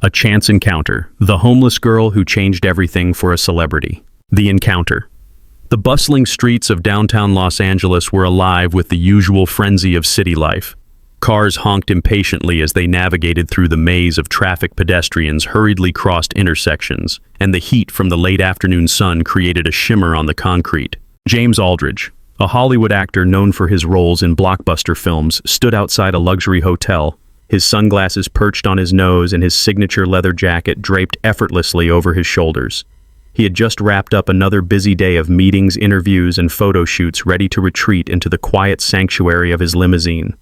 A chance encounter. The homeless girl who changed everything for a celebrity. The encounter. The bustling streets of downtown Los Angeles were alive with the usual frenzy of city life. Cars honked impatiently as they navigated through the maze of traffic. Pedestrians hurriedly crossed intersections, and the heat from the late afternoon sun created a shimmer on the concrete. James Aldridge, a Hollywood actor known for his roles in blockbuster films, stood outside a luxury hotel, his sunglasses perched on his nose and his signature leather jacket draped effortlessly over his shoulders. He had just wrapped up another busy day of meetings, interviews, and photo shoots, ready to retreat into the quiet sanctuary of his limousine.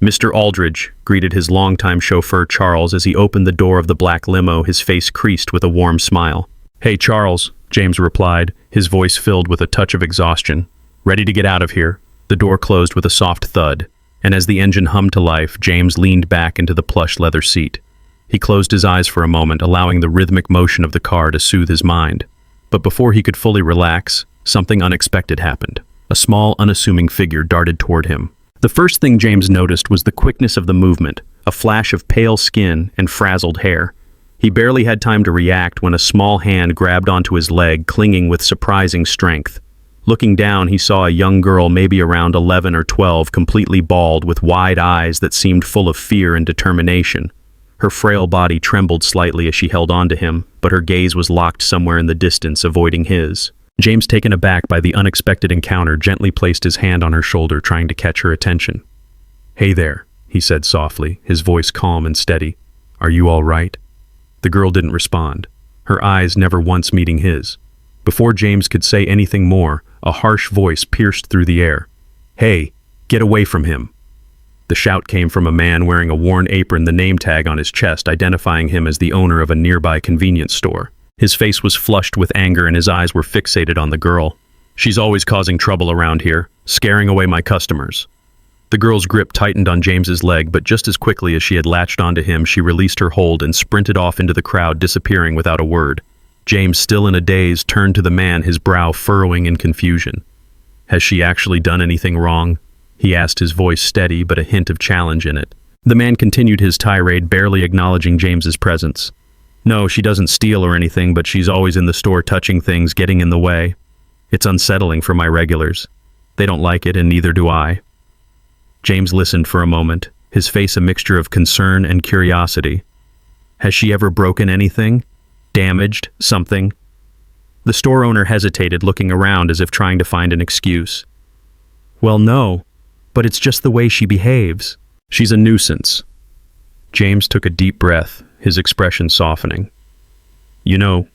"Mr. Aldridge," greeted his longtime chauffeur Charles as he opened the door of the black limo, his face creased with a warm smile. "Hey, Charles," James replied, his voice filled with a touch of exhaustion. "Ready to get out of here?" The door closed with a soft thud, and as the engine hummed to life, James leaned back into the plush leather seat. He closed his eyes for a moment, allowing the rhythmic motion of the car to soothe his mind. But before he could fully relax, something unexpected happened. A small, unassuming figure darted toward him. The first thing James noticed was the quickness of the movement, a flash of pale skin and frazzled hair. He barely had time to react when a small hand grabbed onto his leg, clinging with surprising strength. Looking down, he saw a young girl, maybe around 11 or 12, completely bald, with wide eyes that seemed full of fear and determination. Her frail body trembled slightly as she held on to him, but her gaze was locked somewhere in the distance, avoiding his. James, taken aback by the unexpected encounter, gently placed his hand on her shoulder, trying to catch her attention. "Hey there," he said softly, his voice calm and steady. "Are you all right?" The girl didn't respond, her eyes never once meeting his. Before James could say anything more, a harsh voice pierced through the air. "Hey, get away from him." The shout came from a man wearing a worn apron, the name tag on his chest identifying him as the owner of a nearby convenience store. His face was flushed with anger and his eyes were fixated on the girl. "She's always causing trouble around here, scaring away my customers." The girl's grip tightened on James's leg, but just as quickly as she had latched onto him, she released her hold and sprinted off into the crowd, disappearing without a word. James, still in a daze, turned to the man, his brow furrowing in confusion. "Has she actually done anything wrong?" he asked, his voice steady but a hint of challenge in it. The man continued his tirade, barely acknowledging James's presence. "No, she doesn't steal or anything, but she's always in the store touching things, getting in the way. It's unsettling for my regulars. They don't like it, and neither do I." James listened for a moment, his face a mixture of concern and curiosity. "Has she ever broken anything? Damaged something?" The store owner hesitated, looking around as if trying to find an excuse. "Well, no, but it's just the way she behaves. She's a nuisance." James took a deep breath, his expression softening. "You know,"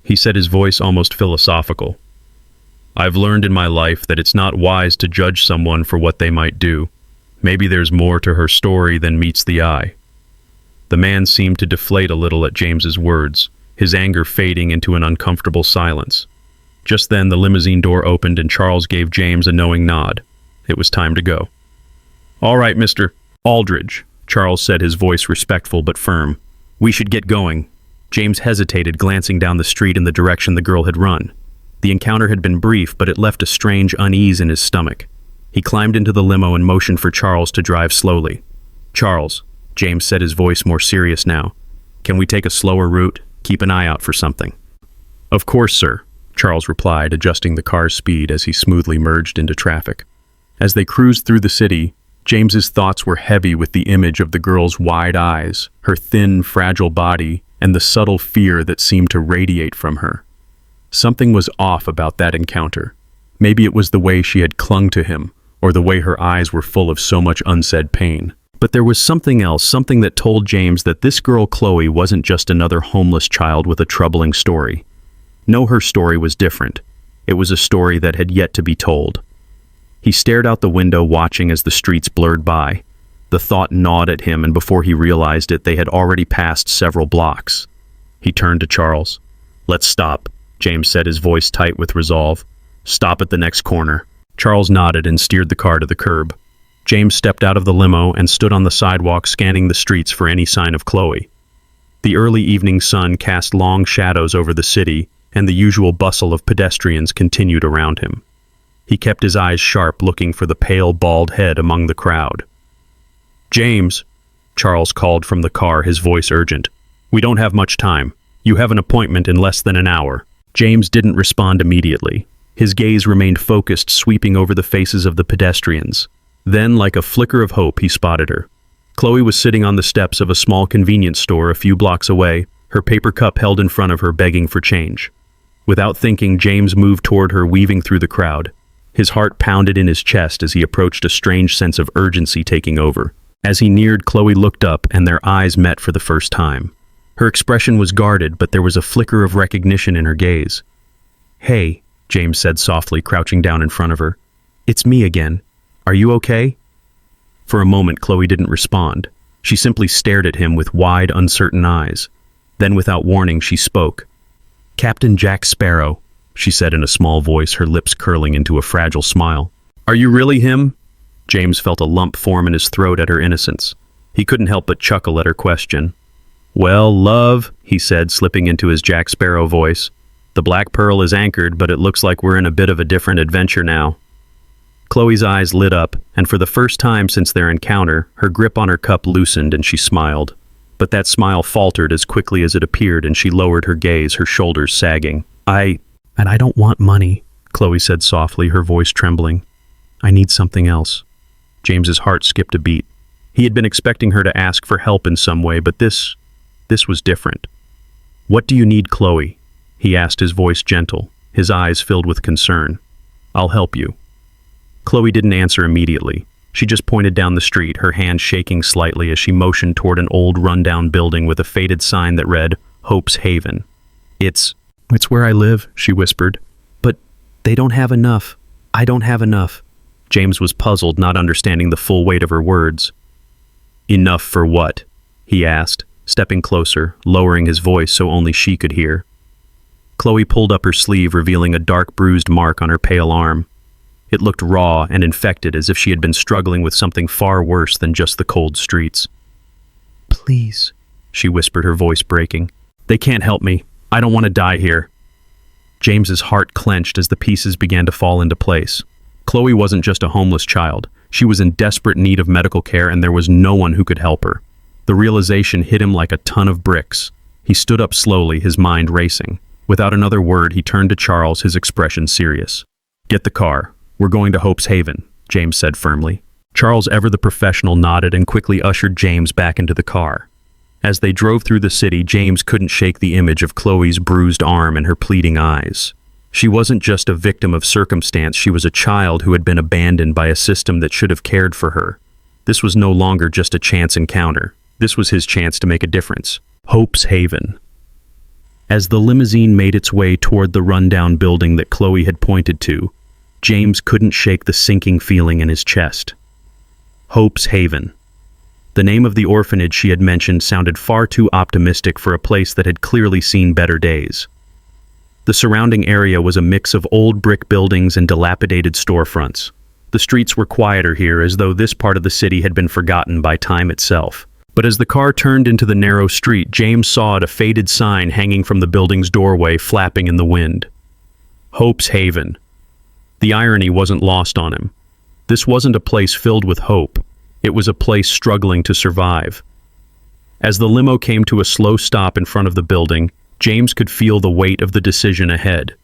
he said, his voice almost philosophical, "I've learned in my life that it's not wise to judge someone for what they might do. Maybe there's more to her story than meets the eye." The man seemed to deflate a little at James's words, his anger fading into an uncomfortable silence. Just then, the limousine door opened and Charles gave James a knowing nod. It was time to go. "All right, Mr. Aldridge," Charles said, his voice respectful but firm. "We should get going." James hesitated, glancing down the street in the direction the girl had run. The encounter had been brief, but it left a strange unease in his stomach. He climbed into the limo and motioned for Charles to drive slowly. "Charles," James said, his voice more serious now, "can we take a slower route? Keep an eye out for something." "Of course, sir," Charles replied, adjusting the car's speed as he smoothly merged into traffic. As they cruised through the city, James's thoughts were heavy with the image of the girl's wide eyes, her thin, fragile body, and the subtle fear that seemed to radiate from her. Something was off about that encounter. Maybe it was the way she had clung to him, or the way her eyes were full of so much unsaid pain. But there was something else, something that told James that this girl Chloe wasn't just another homeless child with a troubling story. No, her story was different. It was a story that had yet to be told. He stared out the window, watching as the streets blurred by. The thought gnawed at him, and before he realized it, they had already passed several blocks. He turned to Charles. "Let's stop," James said, his voice tight with resolve. "Stop at the next corner." Charles nodded and steered the car to the curb. James stepped out of the limo and stood on the sidewalk, scanning the streets for any sign of Chloe. The early evening sun cast long shadows over the city, and the usual bustle of pedestrians continued around him. He kept his eyes sharp, looking for the pale, bald head among the crowd. "James," Charles called from the car, his voice urgent. "We don't have much time. You have an appointment in less than an hour." James didn't respond immediately. His gaze remained focused, sweeping over the faces of the pedestrians. Then, like a flicker of hope, he spotted her. Chloe was sitting on the steps of a small convenience store a few blocks away, her paper cup held in front of her, begging for change. Without thinking, James moved toward her, weaving through the crowd. His heart pounded in his chest as he approached, a strange sense of urgency taking over. As he neared, Chloe looked up, and their eyes met for the first time. Her expression was guarded, but there was a flicker of recognition in her gaze. "Hey," James said softly, crouching down in front of her. "It's me again. Are you okay?" For a moment, Chloe didn't respond. She simply stared at him with wide, uncertain eyes. Then, without warning, she spoke. "Captain Jack Sparrow," she said in a small voice, her lips curling into a fragile smile. "Are you really him?" James felt a lump form in his throat at her innocence. He couldn't help but chuckle at her question. "Well, love," he said, slipping into his Jack Sparrow voice. "The Black Pearl is anchored, but it looks like we're in a bit of a different adventure now." Chloe's eyes lit up, and for the first time since their encounter, her grip on her cup loosened and she smiled. But that smile faltered as quickly as it appeared, and she lowered her gaze, her shoulders sagging. I don't want money," Chloe said softly, her voice trembling. "I need something else." James's heart skipped a beat. He had been expecting her to ask for help in some way, but this was different. "What do you need, Chloe?" he asked, his voice gentle, his eyes filled with concern. "I'll help you." Chloe didn't answer immediately. She just pointed down the street, her hand shaking slightly as she motioned toward an old rundown building with a faded sign that read, "Hope's Haven." It's where I live," she whispered. "But they don't have enough. I don't have enough." James was puzzled, not understanding the full weight of her words. "Enough for what?" he asked, stepping closer, lowering his voice so only she could hear. Chloe pulled up her sleeve, revealing a dark bruised mark on her pale arm. It looked raw and infected, as if she had been struggling with something far worse than just the cold streets. "Please," she whispered, her voice breaking. "They can't help me. I don't want to die here." James's heart clenched as the pieces began to fall into place. Chloe wasn't just a homeless child. She was in desperate need of medical care, and there was no one who could help her. The realization hit him like a ton of bricks. He stood up slowly, his mind racing. Without another word, he turned to Charles, his expression serious. "Get the car. We're going to Hope's Haven," James said firmly. Charles, ever the professional, nodded and quickly ushered James back into the car. As they drove through the city, James couldn't shake the image of Chloe's bruised arm and her pleading eyes. She wasn't just a victim of circumstance, she was a child who had been abandoned by a system that should have cared for her. This was no longer just a chance encounter. This was his chance to make a difference. Hope's Haven. As the limousine made its way toward the rundown building that Chloe had pointed to, James couldn't shake the sinking feeling in his chest. Hope's Haven. The name of the orphanage she had mentioned sounded far too optimistic for a place that had clearly seen better days. The surrounding area was a mix of old brick buildings and dilapidated storefronts. The streets were quieter here, as though this part of the city had been forgotten by time itself. But as the car turned into the narrow street, James saw a faded sign hanging from the building's doorway, flapping in the wind. Hope's Haven. The irony wasn't lost on him. This wasn't a place filled with hope. It was a place struggling to survive. As the limo came to a slow stop in front of the building, James could feel the weight of the decision ahead.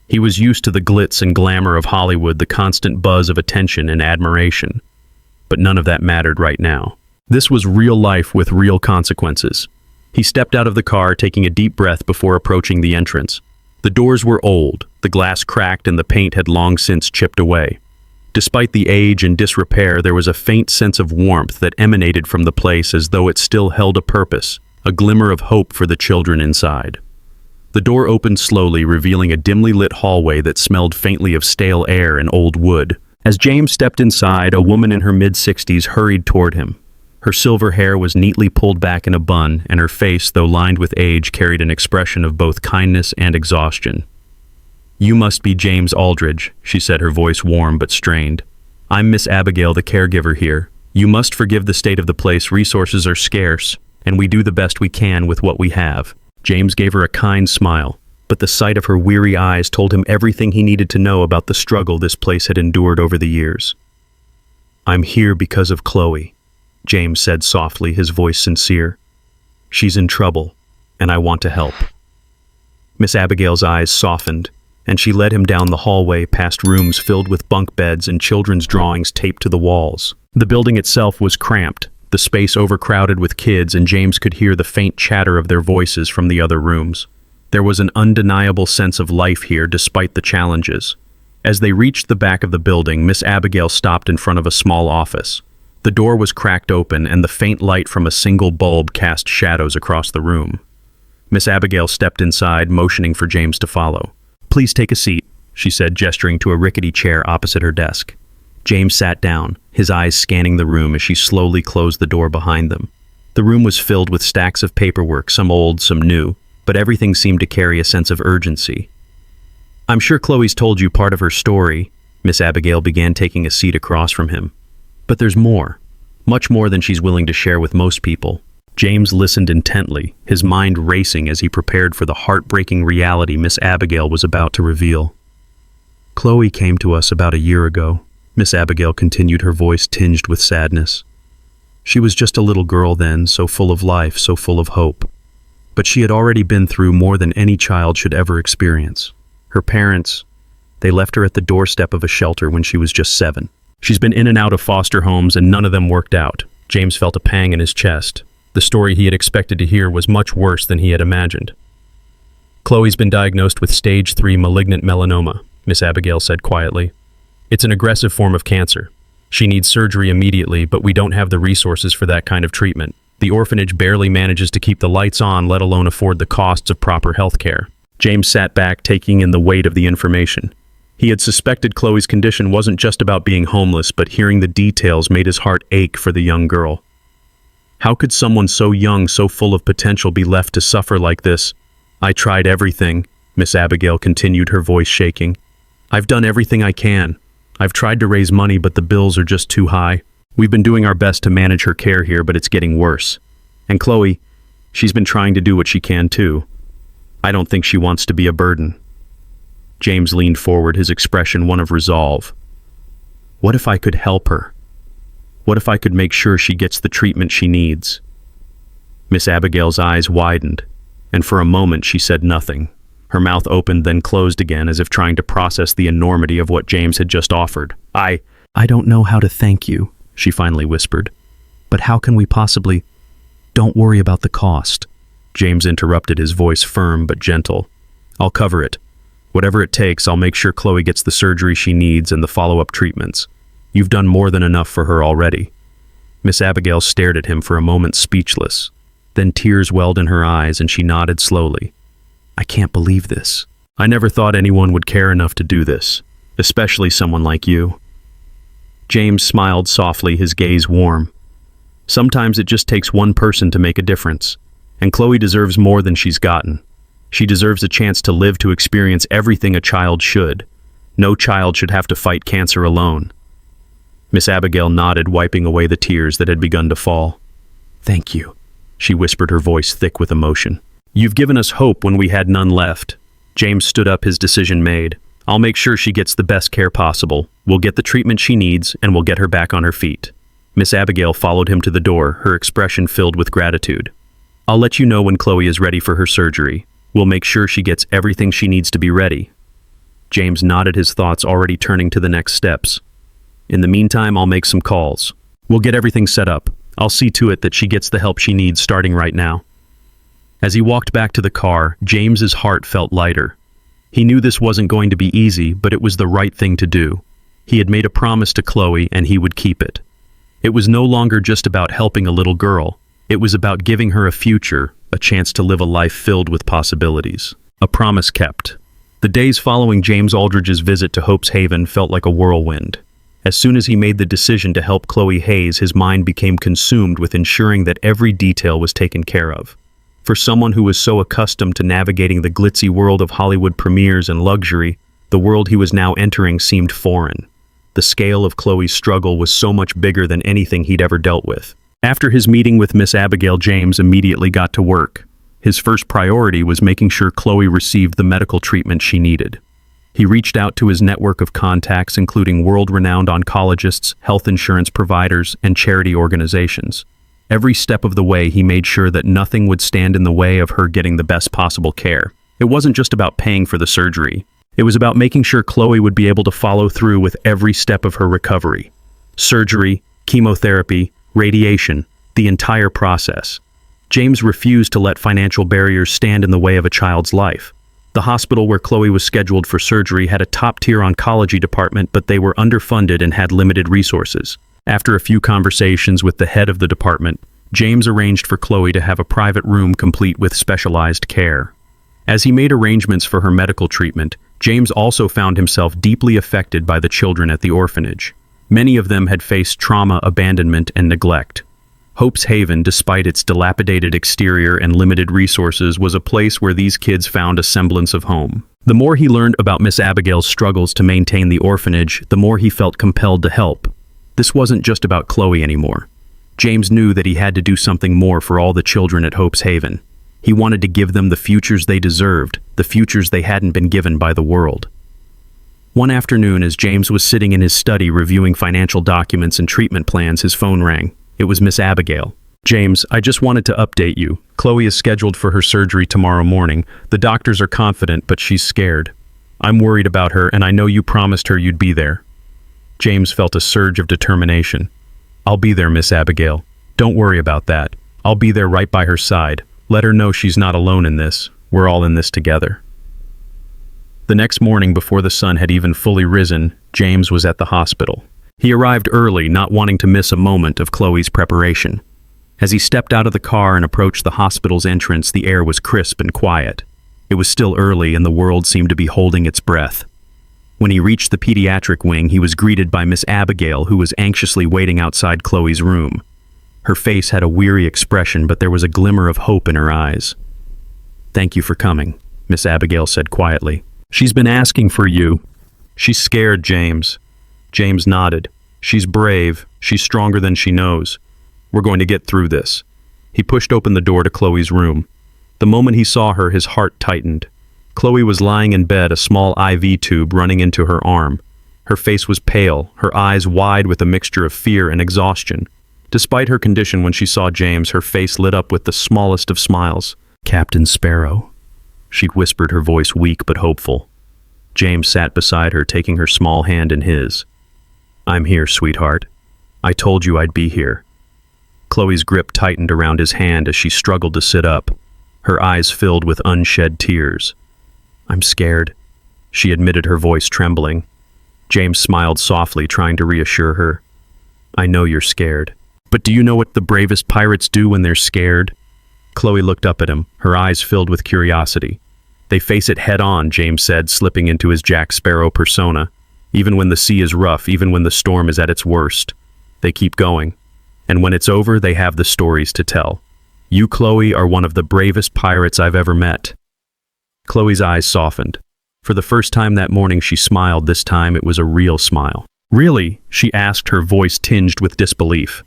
He was used to the glitz and glamour of Hollywood, the constant buzz of attention and admiration. But none of that mattered right now. This was real life with real consequences. He stepped out of the car, taking a deep breath before approaching the entrance. The doors were old, the glass cracked, and the paint had long since chipped away. Despite the age and disrepair, there was a faint sense of warmth that emanated from the place, as though it still held a purpose, a glimmer of hope for the children inside. The door opened slowly, revealing a dimly lit hallway that smelled faintly of stale air and old wood. As James stepped inside, a woman in her mid-60s hurried toward him. Her silver hair was neatly pulled back in a bun, and her face, though lined with age, carried an expression of both kindness and exhaustion. "You must be James Aldridge," she said, her voice warm but strained. "I'm Miss Abigail, the caregiver here. You must forgive the state of the place. Resources are scarce, and we do the best we can with what we have." James gave her a kind smile, but the sight of her weary eyes told him everything he needed to know about the struggle this place had endured over the years. "I'm here because of Chloe." James said softly, his voice sincere. "She's in trouble, and I want to help." Miss Abigail's eyes softened, and she led him down the hallway past rooms filled with bunk beds and children's drawings taped to the walls. The building itself was cramped, the space overcrowded with kids, and James could hear the faint chatter of their voices from the other rooms. There was an undeniable sense of life here despite the challenges. As they reached the back of the building, Miss Abigail stopped in front of a small office. The door was cracked open, and the faint light from a single bulb cast shadows across the room. Miss Abigail stepped inside, motioning for James to follow. "Please take a seat," she said, gesturing to a rickety chair opposite her desk. James sat down, his eyes scanning the room as she slowly closed the door behind them. The room was filled with stacks of paperwork, some old, some new, but everything seemed to carry a sense of urgency. "I'm sure Chloe's told you part of her story," Miss Abigail began, taking a seat across from him. "But there's more, much more than she's willing to share with most people." James listened intently, his mind racing as he prepared for the heartbreaking reality Miss Abigail was about to reveal. "Chloe came to us about a year ago," Miss Abigail continued, her voice tinged with sadness. "She was just a little girl then, so full of life, so full of hope. But she had already been through more than any child should ever experience. Her parents, they left her at the doorstep of a shelter when she was just 7. She's been in and out of foster homes, and none of them worked out." James felt a pang in his chest. The story he had expected to hear was much worse than he had imagined. "Chloe's been diagnosed with stage 3 malignant melanoma," Miss Abigail said quietly. "It's an aggressive form of cancer. She needs surgery immediately, but we don't have the resources for that kind of treatment. The orphanage barely manages to keep the lights on, let alone afford the costs of proper health care." James sat back, taking in the weight of the information. He had suspected Chloe's condition wasn't just about being homeless, but hearing the details made his heart ache for the young girl. How could someone so young, so full of potential, be left to suffer like this? "I tried everything," Miss Abigail continued, her voice shaking. "I've done everything I can. I've tried to raise money, but the bills are just too high. We've been doing our best to manage her care here, but it's getting worse. And Chloe, she's been trying to do what she can too. I don't think she wants to be a burden." James leaned forward, his expression one of resolve. "What if I could help her? What if I could make sure she gets the treatment she needs?" Miss Abigail's eyes widened, and for a moment she said nothing. Her mouth opened, then closed again, as if trying to process the enormity of what James had just offered. I don't know how to thank you," she finally whispered. "But how can we possibly—" "Don't worry about the cost," James interrupted, his voice firm but gentle. "I'll cover it. Whatever it takes, I'll make sure Chloe gets the surgery she needs and the follow-up treatments. You've done more than enough for her already." Miss Abigail stared at him for a moment, speechless. Then tears welled in her eyes, and she nodded slowly. "I can't believe this. I never thought anyone would care enough to do this, especially someone like you." James smiled softly, his gaze warm. "Sometimes it just takes one person to make a difference, and Chloe deserves more than she's gotten. She deserves a chance to live to experience everything a child should. No child should have to fight cancer alone." Miss Abigail nodded, wiping away the tears that had begun to fall. "Thank you," she whispered, her voice thick with emotion. "You've given us hope when we had none left." James stood up, his decision made. "I'll make sure she gets the best care possible. We'll get the treatment she needs, and we'll get her back on her feet." Miss Abigail followed him to the door, her expression filled with gratitude. "I'll let you know when Chloe is ready for her surgery. We'll make sure she gets everything she needs to be ready." James nodded, his thoughts already turning to the next steps. "In the meantime, I'll make some calls. We'll get everything set up. I'll see to it that she gets the help she needs starting right now." As he walked back to the car, James's heart felt lighter. He knew this wasn't going to be easy, but it was the right thing to do. He had made a promise to Chloe, and he would keep it. It was no longer just about helping a little girl. It was about giving her a future, a chance to live a life filled with possibilities. A promise kept. The days following James Aldridge's visit to Hope's Haven felt like a whirlwind. As soon as he made the decision to help Chloe Hayes, his mind became consumed with ensuring that every detail was taken care of. For someone who was so accustomed to navigating the glitzy world of Hollywood premieres and luxury, the world he was now entering seemed foreign. The scale of Chloe's struggle was so much bigger than anything he'd ever dealt with. After his meeting with Miss Abigail, James immediately got to work. His first priority was making sure Chloe received the medical treatment she needed. He reached out to his network of contacts, including world-renowned oncologists, health insurance providers, and charity organizations. Every step of the way, he made sure that nothing would stand in the way of her getting the best possible care. It wasn't just about paying for the surgery. It was about making sure Chloe would be able to follow through with every step of her recovery. Surgery, chemotherapy, radiation, the entire process. James refused to let financial barriers stand in the way of a child's life. The hospital where Chloe was scheduled for surgery had a top-tier oncology department, but they were underfunded and had limited resources. After a few conversations with the head of the department, James arranged for Chloe to have a private room complete with specialized care. As he made arrangements for her medical treatment, James also found himself deeply affected by the children at the orphanage. Many of them had faced trauma, abandonment, and neglect. Hope's Haven, despite its dilapidated exterior and limited resources, was a place where these kids found a semblance of home. The more he learned about Miss Abigail's struggles to maintain the orphanage, the more he felt compelled to help. This wasn't just about Chloe anymore. James knew that he had to do something more for all the children at Hope's Haven. He wanted to give them the futures they deserved, the futures they hadn't been given by the world. One afternoon, as James was sitting in his study reviewing financial documents and treatment plans, his phone rang. It was Miss Abigail. "James, I just wanted to update you. Chloe is scheduled for her surgery tomorrow morning. The doctors are confident, but she's scared. I'm worried about her, and I know you promised her you'd be there." James felt a surge of determination. "I'll be there, Miss Abigail. Don't worry about that. I'll be there right by her side. Let her know she's not alone in this. We're all in this together." The next morning, before the sun had even fully risen, James was at the hospital. He arrived early, not wanting to miss a moment of Chloe's preparation. As he stepped out of the car and approached the hospital's entrance, the air was crisp and quiet. It was still early, and the world seemed to be holding its breath. When he reached the pediatric wing, he was greeted by Miss Abigail, who was anxiously waiting outside Chloe's room. Her face had a weary expression, but there was a glimmer of hope in her eyes. "Thank you for coming," Miss Abigail said quietly. "She's been asking for you." "She's scared, James." James nodded. "She's brave. She's stronger than she knows. We're going to get through this." He pushed open the door to Chloe's room. The moment he saw her, his heart tightened. Chloe was lying in bed, a small IV tube running into her arm. Her face was pale, her eyes wide with a mixture of fear and exhaustion. Despite her condition, when she saw James, her face lit up with the smallest of smiles. "Captain Sparrow," she whispered, her voice weak but hopeful. James sat beside her, taking her small hand in his. "I'm here, sweetheart. I told you I'd be here." Chloe's grip tightened around his hand as she struggled to sit up, her eyes filled with unshed tears. "I'm scared," she admitted, her voice trembling. James smiled softly, trying to reassure her. "I know you're scared. But do you know what the bravest pirates do when they're scared?" Chloe looked up at him, her eyes filled with curiosity. "They face it head-on," James said, slipping into his Jack Sparrow persona. "Even when the sea is rough, even when the storm is at its worst, they keep going. And when it's over, they have the stories to tell. You, Chloe, are one of the bravest pirates I've ever met." Chloe's eyes softened. For the first time that morning, she smiled. This time it was a real smile. "Really?" she asked, her voice tinged with disbelief.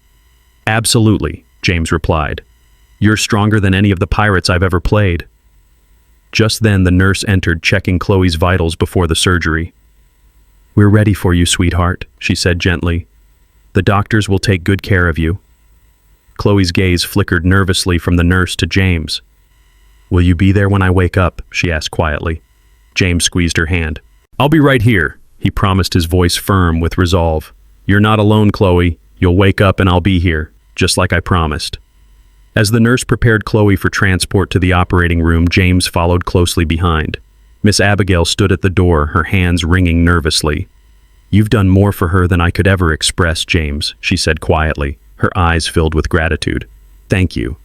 "Absolutely," James replied. "You're stronger than any of the pirates I've ever played." Just then, the nurse entered, checking Chloe's vitals before the surgery. "We're ready for you, sweetheart," she said gently. "The doctors will take good care of you." Chloe's gaze flickered nervously from the nurse to James. "Will you be there when I wake up?" she asked quietly. James squeezed her hand. "I'll be right here," he promised, his voice firm with resolve. "You're not alone, Chloe. You'll wake up and I'll be here, just like I promised." As the nurse prepared Chloe for transport to the operating room, James followed closely behind. Miss Abigail stood at the door, her hands wringing nervously. "You've done more for her than I could ever express, James," she said quietly, her eyes filled with gratitude. "Thank you."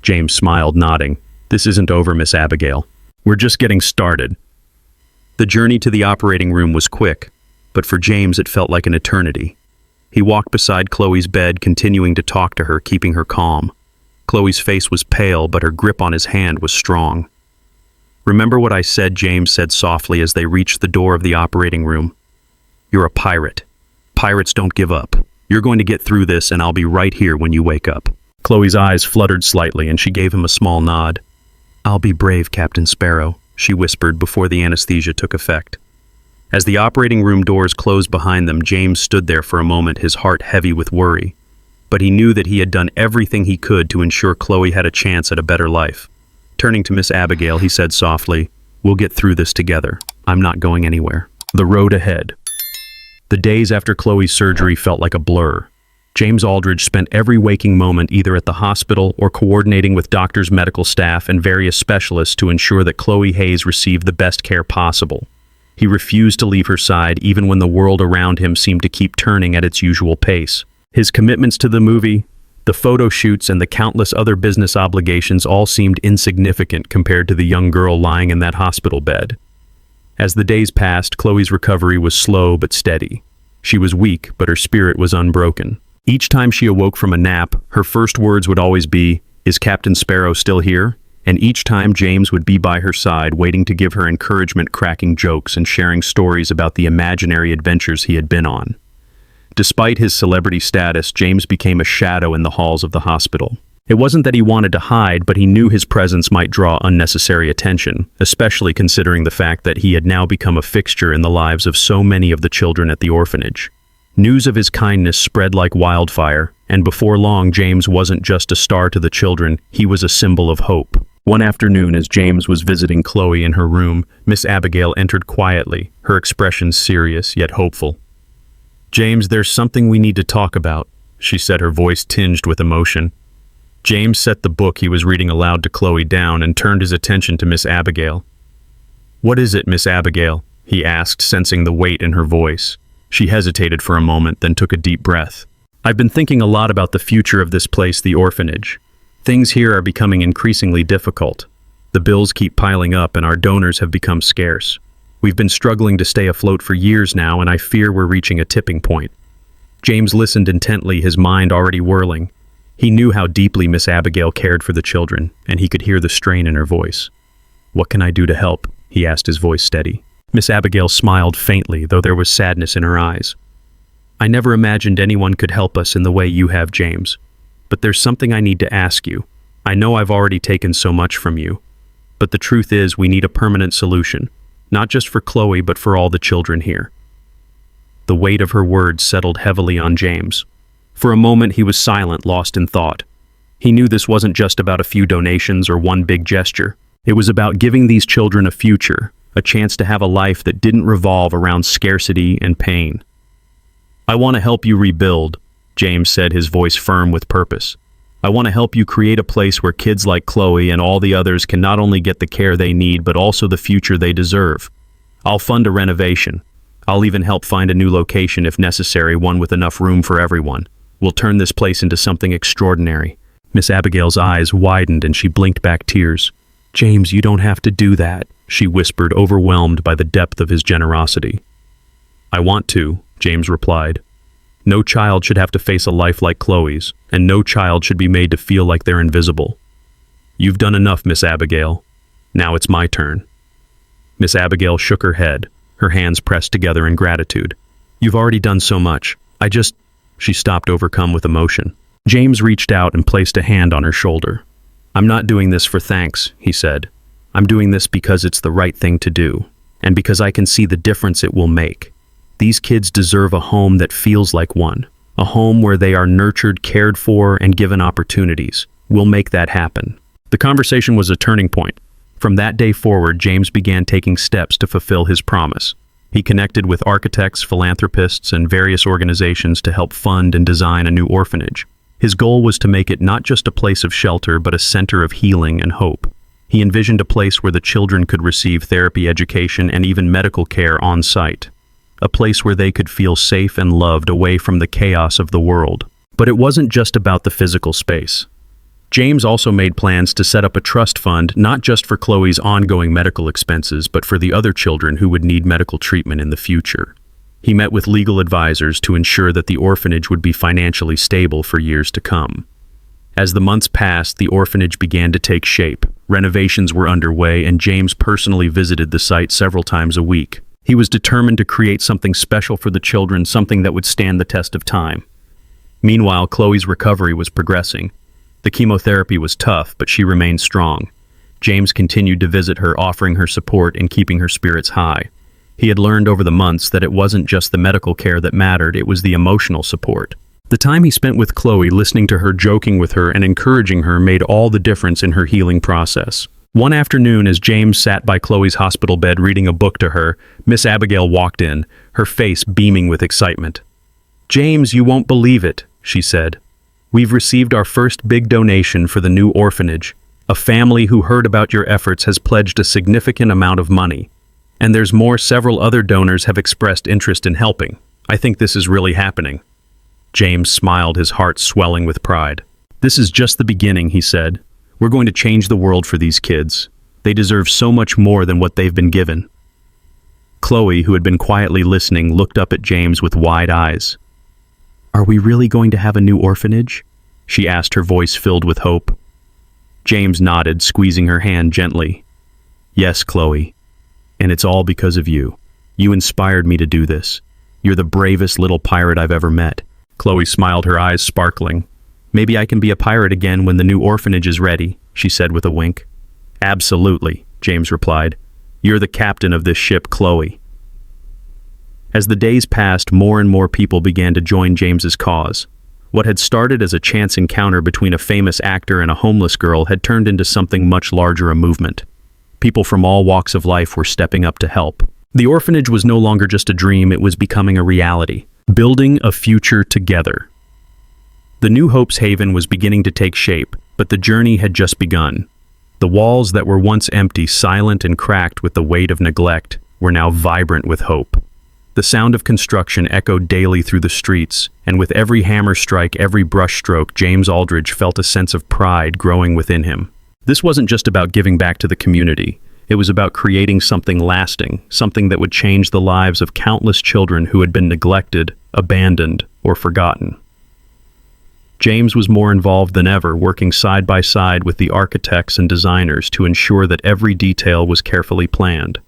James smiled, nodding. "This isn't over, Miss Abigail. We're just getting started." The journey to the operating room was quick, but for James it felt like an eternity. He walked beside Chloe's bed, continuing to talk to her, keeping her calm. Chloe's face was pale, but her grip on his hand was strong. "Remember what I said," James said softly as they reached the door of the operating room. "You're a pirate. Pirates don't give up. You're going to get through this, and I'll be right here when you wake up." Chloe's eyes fluttered slightly, and she gave him a small nod. "I'll be brave, Captain Sparrow," she whispered before the anesthesia took effect. As the operating room doors closed behind them, James stood there for a moment, his heart heavy with worry. But he knew that he had done everything he could to ensure Chloe had a chance at a better life. Turning to Miss Abigail, he said softly, "We'll get through this together. I'm not going anywhere." The road ahead. The days after Chloe's surgery felt like a blur. James Aldridge spent every waking moment either at the hospital or coordinating with doctors, medical staff, and various specialists to ensure that Chloe Hayes received the best care possible. He refused to leave her side even when the world around him seemed to keep turning at its usual pace. His commitments to the movie, the photo shoots, and the countless other business obligations all seemed insignificant compared to the young girl lying in that hospital bed. As the days passed, Chloe's recovery was slow but steady. She was weak, but her spirit was unbroken. Each time she awoke from a nap, her first words would always be, "Is Captain Sparrow still here?" And each time James would be by her side, waiting to give her encouragement, cracking jokes and sharing stories about the imaginary adventures he had been on. Despite his celebrity status, James became a shadow in the halls of the hospital. It wasn't that he wanted to hide, but he knew his presence might draw unnecessary attention, especially considering the fact that he had now become a fixture in the lives of so many of the children at the orphanage. News of his kindness spread like wildfire, and before long James wasn't just a star to the children, he was a symbol of hope. One afternoon, as James was visiting Chloe in her room, Miss Abigail entered quietly, her expression serious yet hopeful. "James, there's something we need to talk about," she said, her voice tinged with emotion. James set the book he was reading aloud to Chloe down and turned his attention to Miss Abigail. "What is it, Miss Abigail?" he asked, sensing the weight in her voice. She hesitated for a moment, then took a deep breath. "I've been thinking a lot about the future of this place, the orphanage. Things here are becoming increasingly difficult. The bills keep piling up and our donors have become scarce. We've been struggling to stay afloat for years now, and I fear we're reaching a tipping point." James listened intently, his mind already whirling. He knew how deeply Miss Abigail cared for the children, and he could hear the strain in her voice. "What can I do to help?" he asked, his voice steady. Miss Abigail smiled faintly, though there was sadness in her eyes. "I never imagined anyone could help us in the way you have, James. But there's something I need to ask you. I know I've already taken so much from you, but the truth is we need a permanent solution, not just for Chloe, but for all the children here." The weight of her words settled heavily on James. For a moment he was silent, lost in thought. He knew this wasn't just about a few donations or one big gesture. It was about giving these children a future, a chance to have a life that didn't revolve around scarcity and pain. "I want to help you rebuild," James said, his voice firm with purpose. "I want to help you create a place where kids like Chloe and all the others can not only get the care they need, but also the future they deserve. I'll fund a renovation. I'll even help find a new location if necessary, one with enough room for everyone. We'll turn this place into something extraordinary." Miss Abigail's eyes widened and she blinked back tears. "James, you don't have to do that," she whispered, overwhelmed by the depth of his generosity. "I want to," James replied. "No child should have to face a life like Chloe's, and no child should be made to feel like they're invisible. You've done enough, Miss Abigail. Now it's my turn." Miss Abigail shook her head, her hands pressed together in gratitude. "You've already done so much. She stopped, overcome with emotion. James reached out and placed a hand on her shoulder. "I'm not doing this for thanks," he said. "I'm doing this because it's the right thing to do, and because I can see the difference it will make. These kids deserve a home that feels like one, a home where they are nurtured, cared for, and given opportunities. We'll make that happen." The conversation was a turning point. From that day forward, James began taking steps to fulfill his promise. He connected with architects, philanthropists, and various organizations to help fund and design a new orphanage. His goal was to make it not just a place of shelter, but a center of healing and hope. He envisioned a place where the children could receive therapy, education, and even medical care on site. A place where they could feel safe and loved away from the chaos of the world. But it wasn't just about the physical space. James also made plans to set up a trust fund, not just for Chloe's ongoing medical expenses, but for the other children who would need medical treatment in the future. He met with legal advisors to ensure that the orphanage would be financially stable for years to come. As the months passed, the orphanage began to take shape. Renovations were underway, and James personally visited the site several times a week. He was determined to create something special for the children, something that would stand the test of time. Meanwhile, Chloe's recovery was progressing. The chemotherapy was tough, but she remained strong. James continued to visit her, offering her support and keeping her spirits high. He had learned over the months that it wasn't just the medical care that mattered, it was the emotional support. The time he spent with Chloe, listening to her, joking with her, and encouraging her made all the difference in her healing process. One afternoon, as James sat by Chloe's hospital bed reading a book to her, Miss Abigail walked in, her face beaming with excitement. "James, you won't believe it," she said. "We've received our first big donation for the new orphanage. A family who heard about your efforts has pledged a significant amount of money. And there's more. Several other donors have expressed interest in helping. I think this is really happening." James smiled, his heart swelling with pride. "This is just the beginning," he said. "We're going to change the world for these kids. They deserve so much more than what they've been given." Chloe, who had been quietly listening, looked up at James with wide eyes. "Are we really going to have a new orphanage?" she asked, her voice filled with hope. James nodded, squeezing her hand gently. "Yes, Chloe. And it's all because of you. You inspired me to do this. You're the bravest little pirate I've ever met." Chloe smiled, her eyes sparkling. "Maybe I can be a pirate again when the new orphanage is ready," she said with a wink. "Absolutely," James replied. "You're the captain of this ship, Chloe." As the days passed, more and more people began to join James's cause. What had started as a chance encounter between a famous actor and a homeless girl had turned into something much larger, a movement. People from all walks of life were stepping up to help. The orphanage was no longer just a dream, it was becoming a reality. Building a future together. The new Hope's Haven was beginning to take shape, but the journey had just begun. The walls that were once empty, silent, and cracked with the weight of neglect were now vibrant with hope. The sound of construction echoed daily through the streets, and with every hammer strike, every brush stroke, James Aldridge felt a sense of pride growing within him. This wasn't just about giving back to the community. It was about creating something lasting, something that would change the lives of countless children who had been neglected, abandoned, or forgotten. James was more involved than ever, working side by side with the architects and designers to ensure that every detail was carefully planned.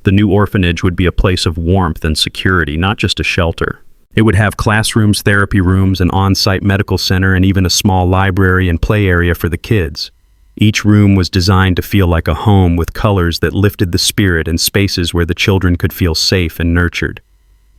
The new orphanage would be a place of warmth and security, not just a shelter. It would have classrooms, therapy rooms, an on-site medical center, and even a small library and play area for the kids. Each room was designed to feel like a home, with colors that lifted the spirit and spaces where the children could feel safe and nurtured.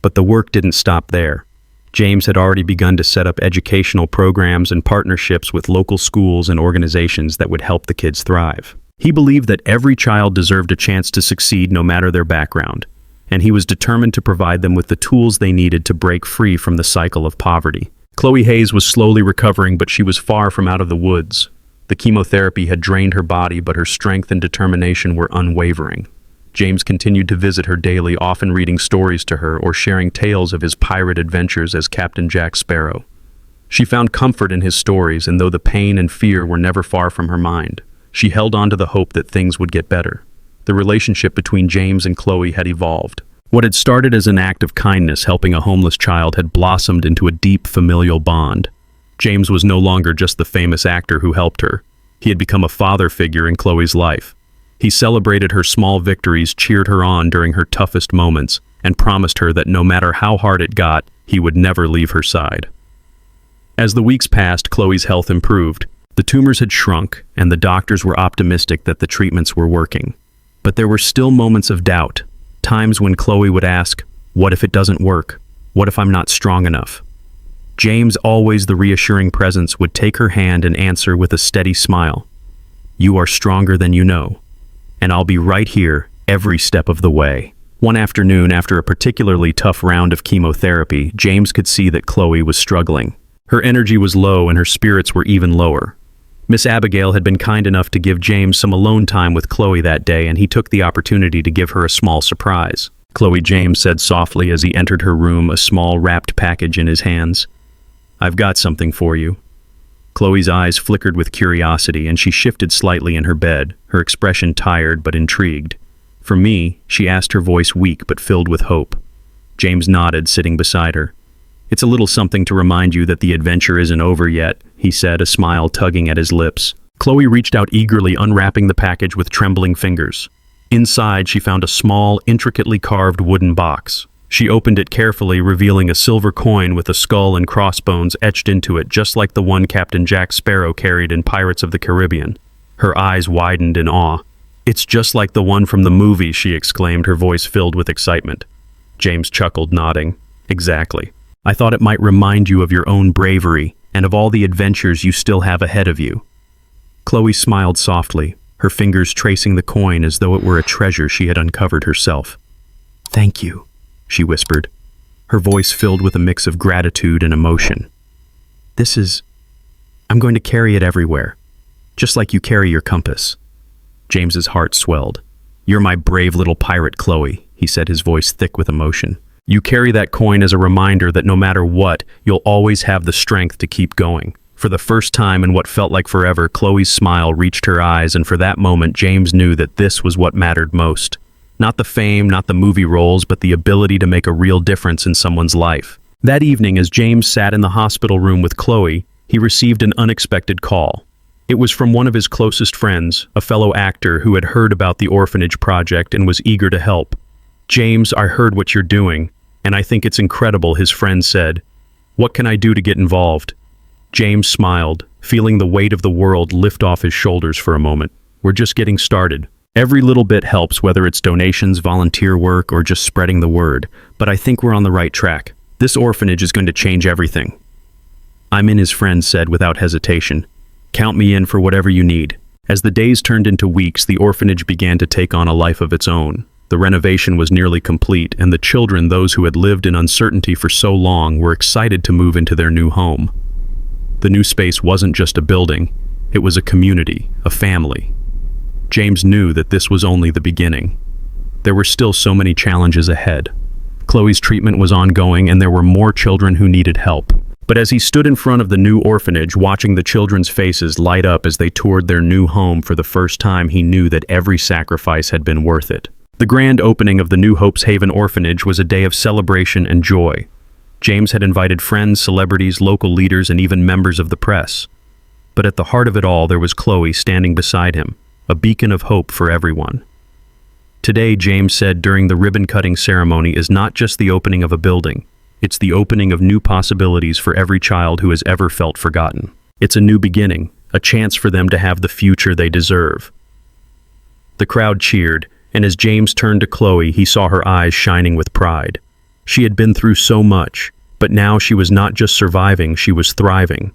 But the work didn't stop there. James had already begun to set up educational programs and partnerships with local schools and organizations that would help the kids thrive. He believed that every child deserved a chance to succeed no matter their background, and he was determined to provide them with the tools they needed to break free from the cycle of poverty. Chloe Hayes was slowly recovering, but she was far from out of the woods. The chemotherapy had drained her body, but her strength and determination were unwavering. James continued to visit her daily, often reading stories to her or sharing tales of his pirate adventures as Captain Jack Sparrow. She found comfort in his stories, and though the pain and fear were never far from her mind, she held on to the hope that things would get better. The relationship between James and Chloe had evolved. What had started as an act of kindness helping a homeless child had blossomed into a deep familial bond. James was no longer just the famous actor who helped her. He had become a father figure in Chloe's life. He celebrated her small victories, cheered her on during her toughest moments, and promised her that no matter how hard it got, he would never leave her side. As the weeks passed, Chloe's health improved. The tumors had shrunk, and the doctors were optimistic that the treatments were working. But there were still moments of doubt, times when Chloe would ask, "What if it doesn't work? What if I'm not strong enough?" James, always the reassuring presence, would take her hand and answer with a steady smile, "You are stronger than you know, and I'll be right here every step of the way." One afternoon, after a particularly tough round of chemotherapy, James could see that Chloe was struggling. Her energy was low and her spirits were even lower. Miss Abigail had been kind enough to give James some alone time with Chloe that day, and he took the opportunity to give her a small surprise. "Chloe," James said softly as he entered her room, a small wrapped package in his hands. "I've got something for you." Chloe's eyes flickered with curiosity, and she shifted slightly in her bed, her expression tired but intrigued. "For me?" she asked, her voice weak but filled with hope. James nodded, sitting beside her. "It's a little something to remind you that the adventure isn't over yet," he said, a smile tugging at his lips. Chloe reached out eagerly, unwrapping the package with trembling fingers. Inside, she found a small, intricately carved wooden box. She opened it carefully, revealing a silver coin with a skull and crossbones etched into it, just like the one Captain Jack Sparrow carried in Pirates of the Caribbean. Her eyes widened in awe. "It's just like the one from the movie," she exclaimed, her voice filled with excitement. James chuckled, nodding. "Exactly. I thought it might remind you of your own bravery and of all the adventures you still have ahead of you." Chloe smiled softly, her fingers tracing the coin as though it were a treasure she had uncovered herself. "Thank you," she whispered, her voice filled with a mix of gratitude and emotion. I'm going to carry it everywhere, just like you carry your compass." James's heart swelled. "You're my brave little pirate, Chloe," he said, his voice thick with emotion. "You carry that coin as a reminder that no matter what, you'll always have the strength to keep going." For the first time in what felt like forever, Chloe's smile reached her eyes, and for that moment, James knew that this was what mattered most. Not the fame, not the movie roles, but the ability to make a real difference in someone's life. That evening, as James sat in the hospital room with Chloe, he received an unexpected call. It was from one of his closest friends, a fellow actor who had heard about the orphanage project and was eager to help. "James, I heard what you're doing, and I think it's incredible," his friend said. "What can I do to get involved?" James smiled, feeling the weight of the world lift off his shoulders for a moment. "We're just getting started. Every little bit helps, whether it's donations, volunteer work, or just spreading the word, but I think we're on the right track. This orphanage is going to change everything." "I'm in," his friend said without hesitation. "Count me in for whatever you need." As the days turned into weeks, the orphanage began to take on a life of its own. The renovation was nearly complete, and the children, those who had lived in uncertainty for so long, were excited to move into their new home. The new space wasn't just a building, it was a community, a family. James knew that this was only the beginning. There were still so many challenges ahead. Chloe's treatment was ongoing, and there were more children who needed help. But as he stood in front of the new orphanage, watching the children's faces light up as they toured their new home for the first time, he knew that every sacrifice had been worth it. The grand opening of the new Hope's Haven orphanage was a day of celebration and joy. James had invited friends, celebrities, local leaders, and even members of the press. But at the heart of it all, there was Chloe standing beside him, a beacon of hope for everyone. Today, James said during the ribbon-cutting ceremony, is not just the opening of a building. It's the opening of new possibilities for every child who has ever felt forgotten. It's a new beginning, a chance for them to have the future they deserve. The crowd cheered, and as James turned to Chloe, he saw her eyes shining with pride. She had been through so much, but now she was not just surviving, she was thriving.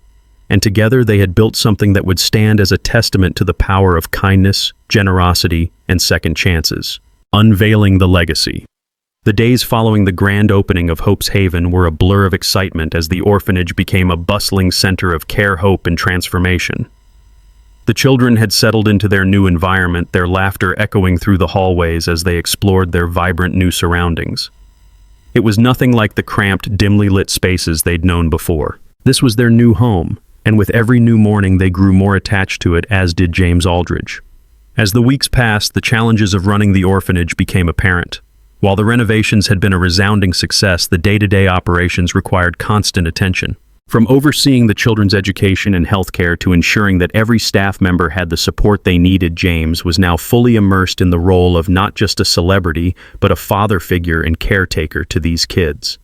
And together they had built something that would stand as a testament to the power of kindness, generosity, and second chances. Unveiling the legacy. The days following the grand opening of Hope's Haven were a blur of excitement as the orphanage became a bustling center of care, hope, and transformation. The children had settled into their new environment, their laughter echoing through the hallways as they explored their vibrant new surroundings. It was nothing like the cramped, dimly lit spaces they'd known before. This was their new home, and with every new morning they grew more attached to it, as did James Aldridge. As the weeks passed, the challenges of running the orphanage became apparent. While the renovations had been a resounding success, the day-to-day operations required constant attention. From overseeing the children's education and healthcare to ensuring that every staff member had the support they needed, James was now fully immersed in the role of not just a celebrity, but a father figure and caretaker to these kids.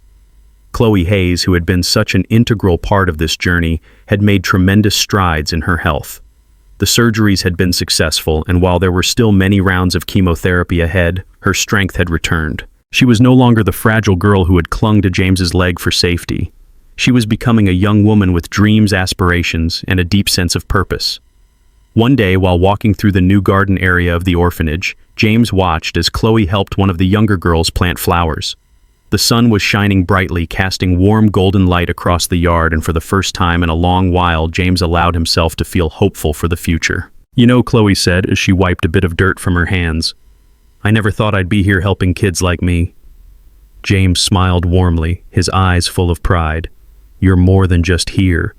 Chloe Hayes, who had been such an integral part of this journey, had made tremendous strides in her health. The surgeries had been successful, and while there were still many rounds of chemotherapy ahead, her strength had returned. She was no longer the fragile girl who had clung to James's leg for safety. She was becoming a young woman with dreams, aspirations, and a deep sense of purpose. One day, while walking through the new garden area of the orphanage, James watched as Chloe helped one of the younger girls plant flowers. The sun was shining brightly, casting warm golden light across the yard, and for the first time in a long while, James allowed himself to feel hopeful for the future. "You know," Chloe said as she wiped a bit of dirt from her hands, "I never thought I'd be here helping kids like me." James smiled warmly, his eyes full of pride. "You're more than just here.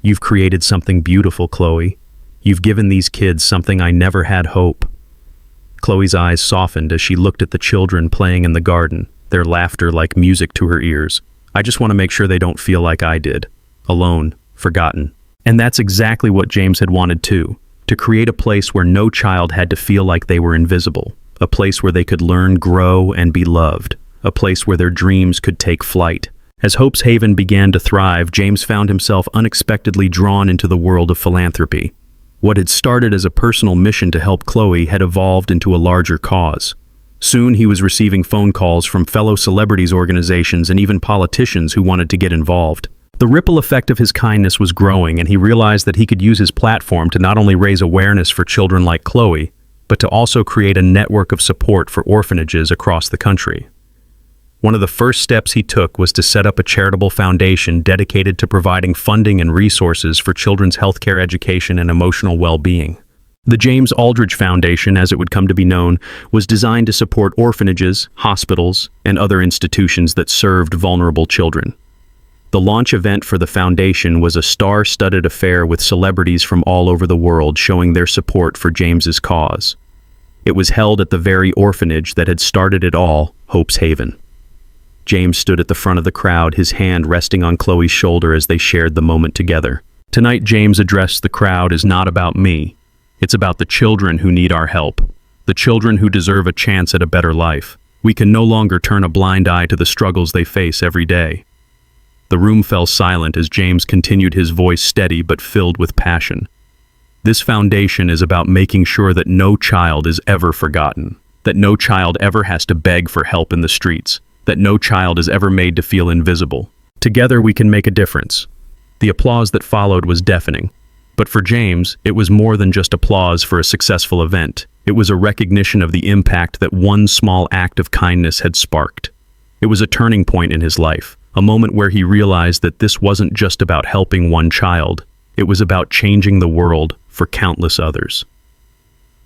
You've created something beautiful, Chloe. You've given these kids something I never had hope." Chloe's eyes softened as she looked at the children playing in the garden, their laughter like music to her ears. "I just want to make sure they don't feel like I did. Alone, forgotten." And that's exactly what James had wanted too, to create a place where no child had to feel like they were invisible, a place where they could learn, grow, and be loved, a place where their dreams could take flight. As Hope's Haven began to thrive, James found himself unexpectedly drawn into the world of philanthropy. What had started as a personal mission to help Chloe had evolved into a larger cause. Soon he was receiving phone calls from fellow celebrities organizations and even politicians who wanted to get involved. The ripple effect of his kindness was growing, and he realized that he could use his platform to not only raise awareness for children like Chloe, but to also create a network of support for orphanages across the country. One of the first steps he took was to set up a charitable foundation dedicated to providing funding and resources for children's healthcare education and emotional well-being. The James Aldridge Foundation, as it would come to be known, was designed to support orphanages, hospitals, and other institutions that served vulnerable children. The launch event for the foundation was a star-studded affair with celebrities from all over the world showing their support for James's cause. It was held at the very orphanage that had started it all, Hope's Haven. James stood at the front of the crowd, his hand resting on Chloe's shoulder as they shared the moment together. Tonight, James addressed the crowd as not about me. It's about the children who need our help, the children who deserve a chance at a better life. We can no longer turn a blind eye to the struggles they face every day. The room fell silent as James continued, his voice steady but filled with passion. This foundation is about making sure that no child is ever forgotten, that no child ever has to beg for help in the streets, that no child is ever made to feel invisible. Together we can make a difference. The applause that followed was deafening. But for James, it was more than just applause for a successful event. It was a recognition of the impact that one small act of kindness had sparked. It was a turning point in his life, a moment where he realized that this wasn't just about helping one child. It was about changing the world for countless others.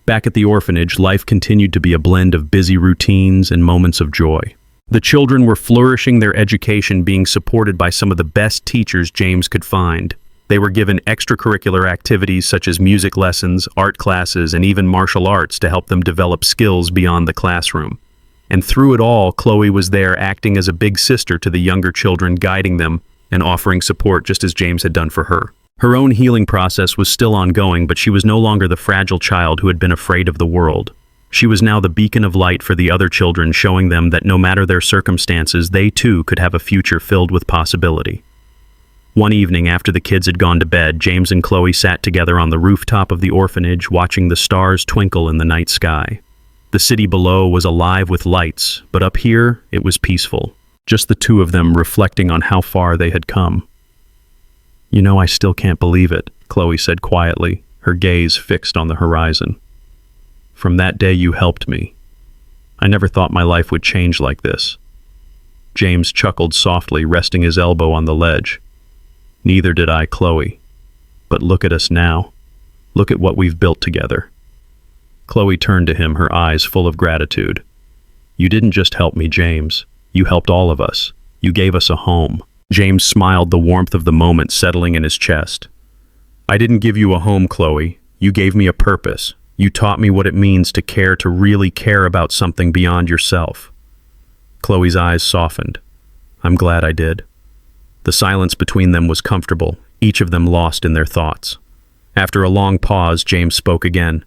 Back at the orphanage, life continued to be a blend of busy routines and moments of joy. The children were flourishing, their education being supported by some of the best teachers James could find. They were given extracurricular activities such as music lessons, art classes, and even martial arts to help them develop skills beyond the classroom. And through it all, Chloe was there acting as a big sister to the younger children, guiding them and offering support just as James had done for her. Her own healing process was still ongoing, but she was no longer the fragile child who had been afraid of the world. She was now the beacon of light for the other children, showing them that no matter their circumstances, they too could have a future filled with possibility. One evening, after the kids had gone to bed, James and Chloe sat together on the rooftop of the orphanage, watching the stars twinkle in the night sky. The city below was alive with lights, but up here, it was peaceful. Just the two of them reflecting on how far they had come. "You know, I still can't believe it," Chloe said quietly, her gaze fixed on the horizon. "From that day you helped me. I never thought my life would change like this." James chuckled softly, resting his elbow on the ledge. "Neither did I, Chloe. But look at us now. Look at what we've built together." Chloe turned to him, her eyes full of gratitude. "You didn't just help me, James. You helped all of us. You gave us a home." James smiled, the warmth of the moment settling in his chest. "I didn't give you a home, Chloe. You gave me a purpose. You taught me what it means to care, to really care about something beyond yourself." Chloe's eyes softened. "I'm glad I did." The silence between them was comfortable, each of them lost in their thoughts. After a long pause, James spoke again.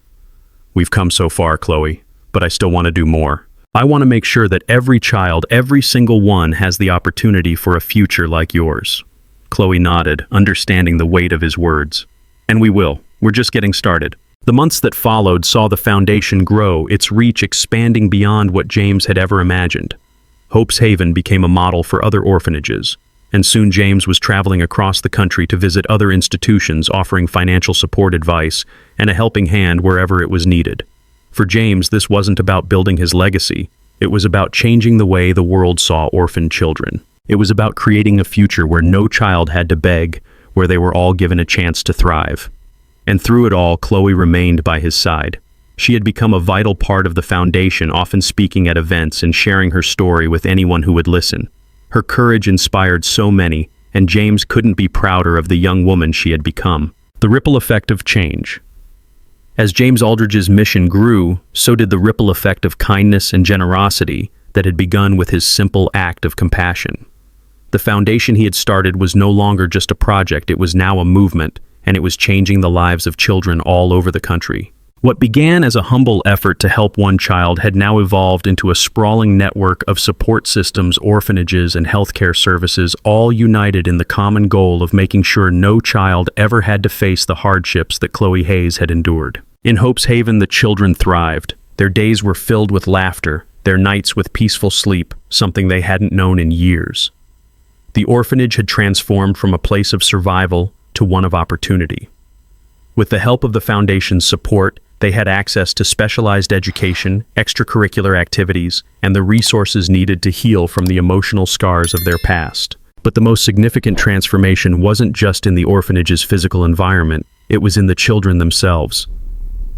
"We've come so far, Chloe, but I still want to do more. I want to make sure that every child, every single one, has the opportunity for a future like yours." Chloe nodded, understanding the weight of his words. "And we will. We're just getting started." The months that followed saw the foundation grow, its reach expanding beyond what James had ever imagined. Hope's Haven became a model for other orphanages, and soon James was traveling across the country to visit other institutions, offering financial support, advice, and a helping hand wherever it was needed. For James, this wasn't about building his legacy. It was about changing the way the world saw orphaned children. It was about creating a future where no child had to beg, where they were all given a chance to thrive. And through it all, Chloe remained by his side. She had become a vital part of the foundation, often speaking at events and sharing her story with anyone who would listen. Her courage inspired so many, and James couldn't be prouder of the young woman she had become. The ripple effect of change. As James Aldridge's mission grew, so did the ripple effect of kindness and generosity that had begun with his simple act of compassion. The foundation he had started was no longer just a project, it was now a movement, and it was changing the lives of children all over the country. What began as a humble effort to help one child had now evolved into a sprawling network of support systems, orphanages, and healthcare services, all united in the common goal of making sure no child ever had to face the hardships that Chloe Hayes had endured. In Hope's Haven, the children thrived. Their days were filled with laughter, their nights with peaceful sleep, something they hadn't known in years. The orphanage had transformed from a place of survival to one of opportunity. With the help of the Foundation's support, they had access to specialized education, extracurricular activities, and the resources needed to heal from the emotional scars of their past. But the most significant transformation wasn't just in the orphanage's physical environment, it was in the children themselves.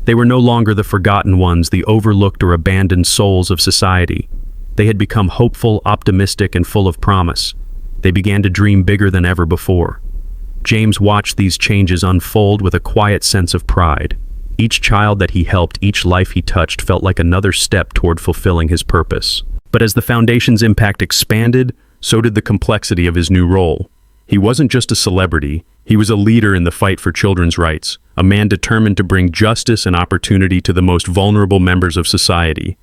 They were no longer the forgotten ones, the overlooked or abandoned souls of society. They had become hopeful, optimistic, and full of promise. They began to dream bigger than ever before. James watched these changes unfold with a quiet sense of pride. Each child that he helped, each life he touched felt like another step toward fulfilling his purpose. But as the Foundation's impact expanded, so did the complexity of his new role. He wasn't just a celebrity, he was a leader in the fight for children's rights, a man determined to bring justice and opportunity to the most vulnerable members of society.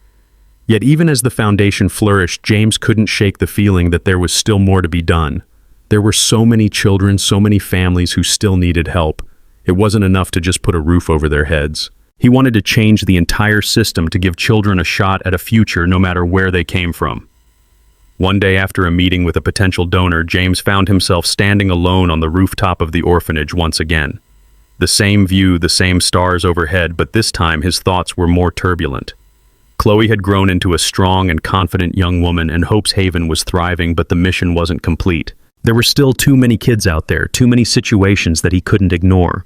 Yet even as the Foundation flourished, James couldn't shake the feeling that there was still more to be done. There were so many children, so many families who still needed help. It wasn't enough to just put a roof over their heads. He wanted to change the entire system to give children a shot at a future no matter where they came from. One day after a meeting with a potential donor, James found himself standing alone on the rooftop of the orphanage once again. The same view, the same stars overhead, but this time his thoughts were more turbulent. Chloe had grown into a strong and confident young woman, and Hope's Haven was thriving, but the mission wasn't complete. There were still too many kids out there, too many situations that he couldn't ignore.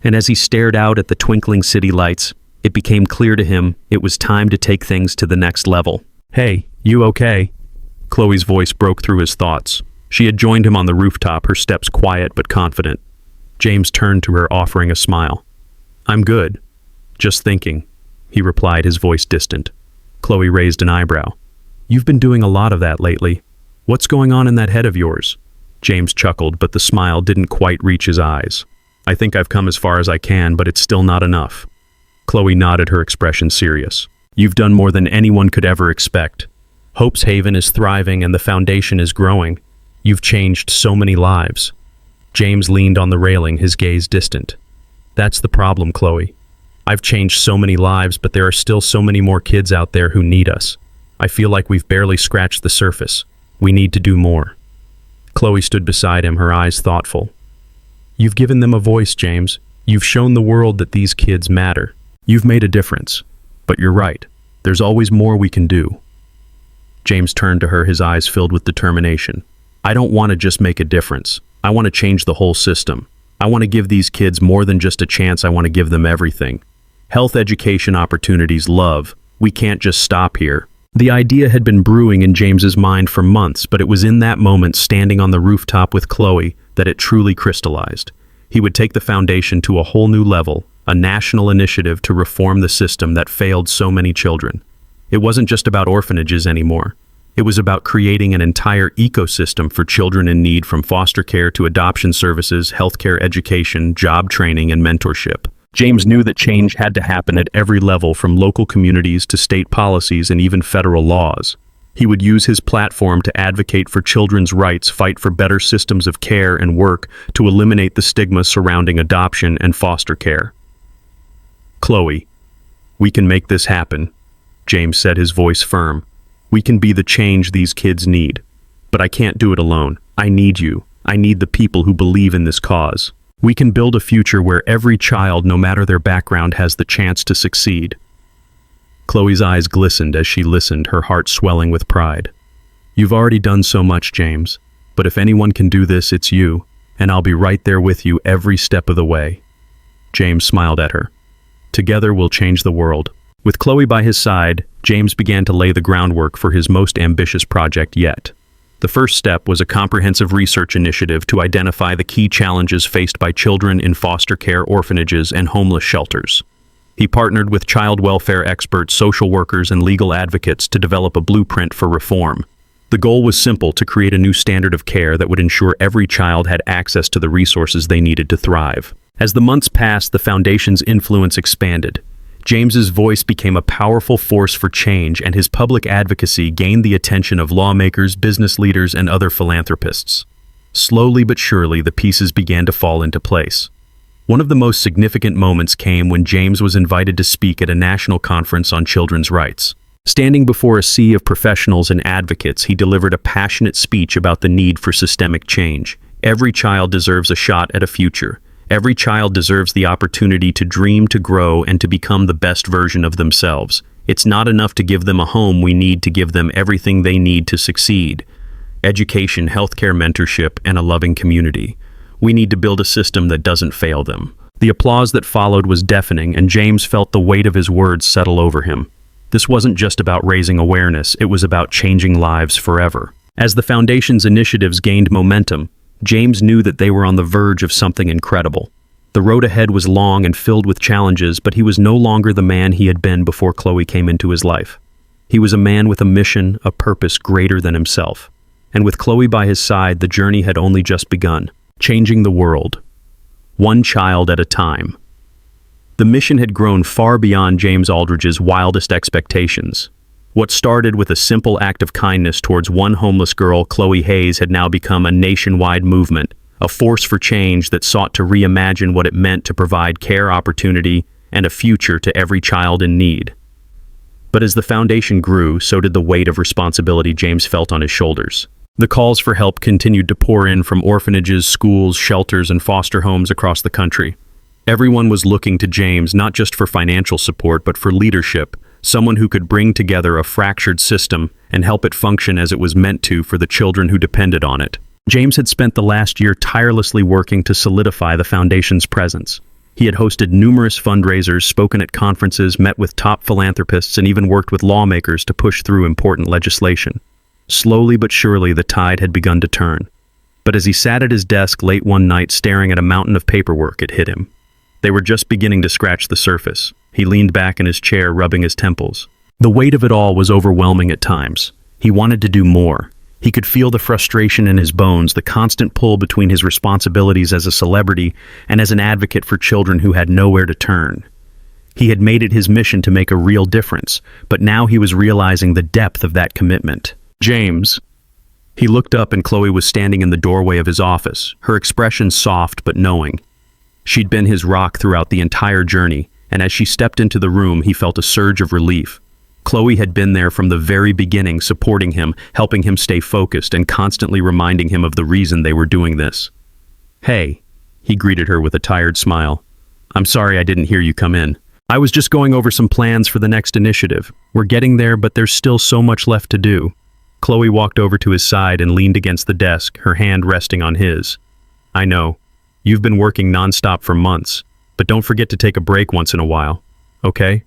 And as he stared out at the twinkling city lights, it became clear to him it was time to take things to the next level. "Hey, you okay?" Chloe's voice broke through his thoughts. She had joined him on the rooftop, her steps quiet but confident. James turned to her, offering a smile. "I'm good. Just thinking," he replied, his voice distant. Chloe raised an eyebrow. "You've been doing a lot of that lately. What's going on in that head of yours?" James chuckled, but the smile didn't quite reach his eyes. "I think I've come as far as I can, but it's still not enough." Chloe nodded, her expression serious. "You've done more than anyone could ever expect. Hope's Haven is thriving and the Foundation is growing. You've changed so many lives." James leaned on the railing, his gaze distant. "That's the problem, Chloe. I've changed so many lives, but there are still so many more kids out there who need us. I feel like we've barely scratched the surface. We need to do more." Chloe stood beside him, her eyes thoughtful. "You've given them a voice, James. You've shown the world that these kids matter. You've made a difference. But you're right. There's always more we can do." James turned to her, his eyes filled with determination. "I don't want to just make a difference. I want to change the whole system. I want to give these kids more than just a chance. I want to give them everything. Health, education, opportunities, love. We can't just stop here." The idea had been brewing in James's mind for months, but it was in that moment, standing on the rooftop with Chloe, that it truly crystallized. He would take the Foundation to a whole new level, a national initiative to reform the system that failed so many children. It wasn't just about orphanages anymore. It was about creating an entire ecosystem for children in need, from foster care to adoption services, healthcare, education, job training, and mentorship. James knew that change had to happen at every level, from local communities to state policies and even federal laws. He would use his platform to advocate for children's rights, fight for better systems of care, and work to eliminate the stigma surrounding adoption and foster care. "Chloe, we can make this happen," James said, his voice firm. "We can be the change these kids need. But I can't do it alone. I need you. I need the people who believe in this cause. We can build a future where every child, no matter their background, has the chance to succeed." Chloe's eyes glistened as she listened, her heart swelling with pride. "You've already done so much, James. But if anyone can do this, it's you, and I'll be right there with you every step of the way." James smiled at her. "Together we'll change the world." With Chloe by his side, James began to lay the groundwork for his most ambitious project yet. The first step was a comprehensive research initiative to identify the key challenges faced by children in foster care, orphanages, and homeless shelters. He partnered with child welfare experts, social workers, and legal advocates to develop a blueprint for reform. The goal was simple: to create a new standard of care that would ensure every child had access to the resources they needed to thrive. As the months passed, the Foundation's influence expanded. James's voice became a powerful force for change, and his public advocacy gained the attention of lawmakers, business leaders, and other philanthropists. Slowly but surely, the pieces began to fall into place. One of the most significant moments came when James was invited to speak at a national conference on children's rights. Standing before a sea of professionals and advocates, he delivered a passionate speech about the need for systemic change. Every child deserves a shot at a future. Every child deserves the opportunity to dream, to grow, and to become the best version of themselves. It's not enough to give them a home, we need to give them everything they need to succeed. Education, healthcare, mentorship, and a loving community. We need to build a system that doesn't fail them. The applause that followed was deafening, and James felt the weight of his words settle over him. This wasn't just about raising awareness, it was about changing lives forever. As the Foundation's initiatives gained momentum, James knew that they were on the verge of something incredible. The road ahead was long and filled with challenges, but he was no longer the man he had been before Chloe came into his life. He was a man with a mission, a purpose greater than himself. And with Chloe by his side, the journey had only just begun. Changing the world, one child at a time. The mission had grown far beyond James Aldridge's wildest expectations. What started with a simple act of kindness towards one homeless girl, Chloe Hayes, had now become a nationwide movement, a force for change that sought to reimagine what it meant to provide care, opportunity, and a future to every child in need. But as the foundation grew, so did the weight of responsibility James felt on his shoulders. The calls for help continued to pour in from orphanages, schools, shelters, and foster homes across the country. Everyone was looking to James not just for financial support, but for leadership, someone who could bring together a fractured system and help it function as it was meant to for the children who depended on it. James had spent the last year tirelessly working to solidify the Foundation's presence. He had hosted numerous fundraisers, spoken at conferences, met with top philanthropists, and even worked with lawmakers to push through important legislation. Slowly but surely, the tide had begun to turn. But as he sat at his desk late one night staring at a mountain of paperwork, it hit him. They were just beginning to scratch the surface. He leaned back in his chair, rubbing his temples. The weight of it all was overwhelming at times. He wanted to do more. He could feel the frustration in his bones, the constant pull between his responsibilities as a celebrity and as an advocate for children who had nowhere to turn. He had made it his mission to make a real difference, but now he was realizing the depth of that commitment. James. He looked up and Chloe was standing in the doorway of his office, her expression soft but knowing. She'd been his rock throughout the entire journey, and as she stepped into the room, he felt a surge of relief. Chloe had been there from the very beginning, supporting him, helping him stay focused, and constantly reminding him of the reason they were doing this. "Hey," he greeted her with a tired smile. "I'm sorry I didn't hear you come in. I was just going over some plans for the next initiative. We're getting there, but there's still so much left to do." Chloe walked over to his side and leaned against the desk, her hand resting on his. "I know. You've been working nonstop for months, but don't forget to take a break once in a while, okay?"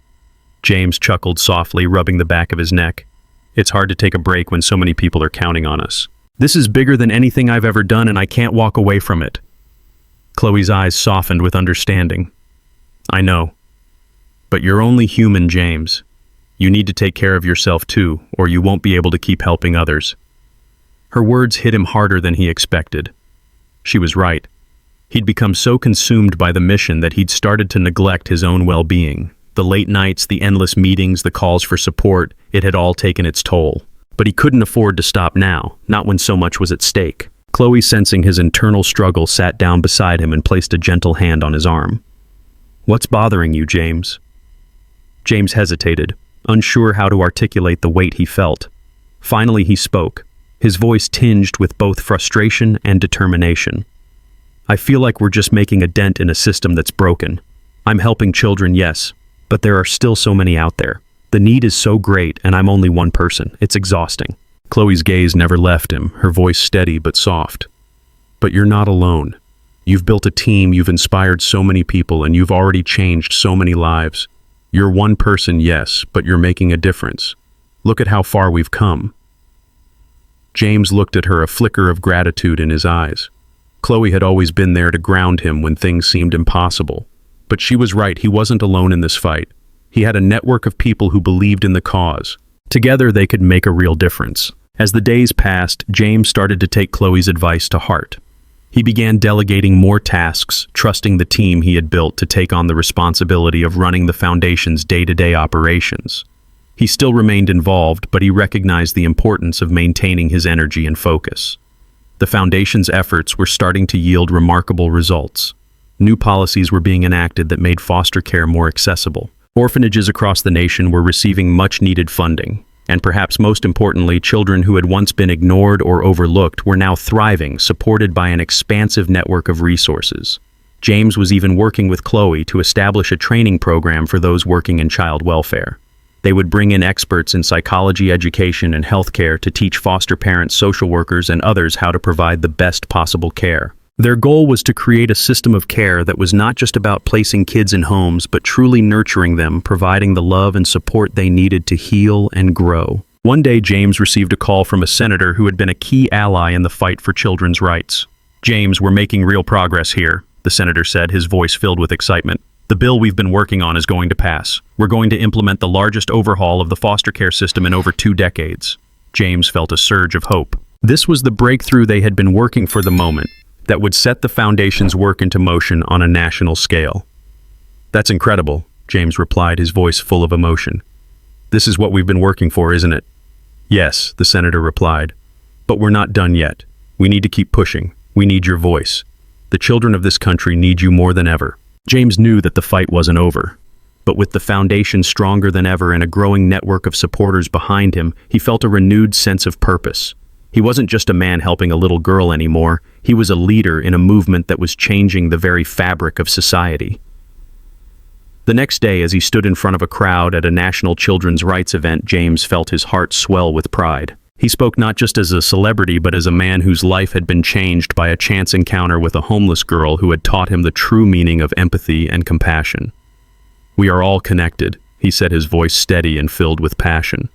James chuckled softly, rubbing the back of his neck. "It's hard to take a break when so many people are counting on us. This is bigger than anything I've ever done, and I can't walk away from it." Chloe's eyes softened with understanding. "I know. But you're only human, James. You need to take care of yourself too, or you won't be able to keep helping others." Her words hit him harder than he expected. She was right. He'd become so consumed by the mission that he'd started to neglect his own well-being. The late nights, the endless meetings, the calls for support, it had all taken its toll. But he couldn't afford to stop now, not when so much was at stake. Chloe, sensing his internal struggle, sat down beside him and placed a gentle hand on his arm. "What's bothering you, James?" James hesitated, unsure how to articulate the weight he felt. Finally he spoke, his voice tinged with both frustration and determination. "I feel like we're just making a dent in a system that's broken. I'm helping children, yes, but there are still so many out there. The need is so great, and I'm only one person. It's exhausting." Chloe's gaze never left him, her voice steady but soft. "But you're not alone. You've built a team, you've inspired so many people, and you've already changed so many lives. You're one person, yes, but you're making a difference. Look at how far we've come." James looked at her, a flicker of gratitude in his eyes. Chloe had always been there to ground him when things seemed impossible. But she was right, he wasn't alone in this fight. He had a network of people who believed in the cause. Together they could make a real difference. As the days passed, James started to take Chloe's advice to heart. He began delegating more tasks, trusting the team he had built to take on the responsibility of running the foundation's day-to-day operations. He still remained involved, but he recognized the importance of maintaining his energy and focus. The foundation's efforts were starting to yield remarkable results. New policies were being enacted that made foster care more accessible. Orphanages across the nation were receiving much-needed funding, and perhaps most importantly, children who had once been ignored or overlooked were now thriving, supported by an expansive network of resources. James was even working with Chloe to establish a training program for those working in child welfare. They would bring in experts in psychology, education, and healthcare to teach foster parents, social workers, and others how to provide the best possible care. Their goal was to create a system of care that was not just about placing kids in homes, but truly nurturing them, providing the love and support they needed to heal and grow. One day, James received a call from a senator who had been a key ally in the fight for children's rights. "James, we're making real progress here," the senator said, his voice filled with excitement. "The bill we've been working on is going to pass. We're going to implement the largest overhaul of the foster care system in over 2 decades. James felt a surge of hope. This was the breakthrough they had been working for, the moment that would set the foundation's work into motion on a national scale. "That's incredible," James replied, his voice full of emotion. "This is what we've been working for, isn't it?" "Yes," the senator replied. "But we're not done yet. We need to keep pushing. We need your voice. The children of this country need you more than ever." James knew that the fight wasn't over. But with the foundation stronger than ever and a growing network of supporters behind him, he felt a renewed sense of purpose. He wasn't just a man helping a little girl anymore. He was a leader in a movement that was changing the very fabric of society. The next day, as he stood in front of a crowd at a national children's rights event, James felt his heart swell with pride. He spoke not just as a celebrity, but as a man whose life had been changed by a chance encounter with a homeless girl who had taught him the true meaning of empathy and compassion. "We are all connected," he said, his voice steady and filled with passion.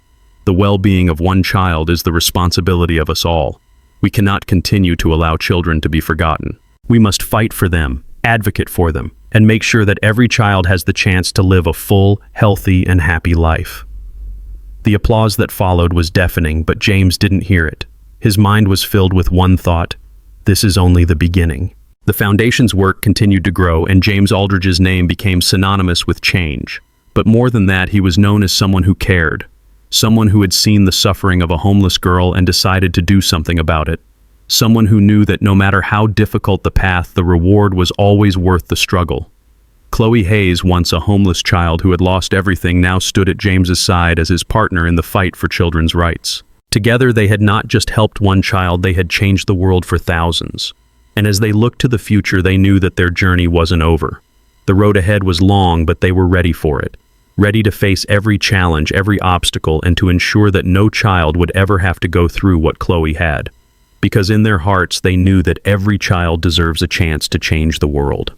"The well-being of one child is the responsibility of us all. We cannot continue to allow children to be forgotten. We must fight for them, advocate for them, and make sure that every child has the chance to live a full, healthy, and happy life." The applause that followed was deafening, but James didn't hear it. His mind was filled with one thought: this is only the beginning. The foundation's work continued to grow, and James Aldridge's name became synonymous with change. But more than that, he was known as someone who cared. Someone who had seen the suffering of a homeless girl and decided to do something about it. Someone who knew that no matter how difficult the path, the reward was always worth the struggle. Chloe Hayes, once a homeless child who had lost everything, now stood at James's side as his partner in the fight for children's rights. Together, they had not just helped one child, they had changed the world for thousands. And as they looked to the future, they knew that their journey wasn't over. The road ahead was long, but they were ready for it. Ready to face every challenge, every obstacle, and to ensure that no child would ever have to go through what Chloe had. Because in their hearts, they knew that every child deserves a chance to change the world.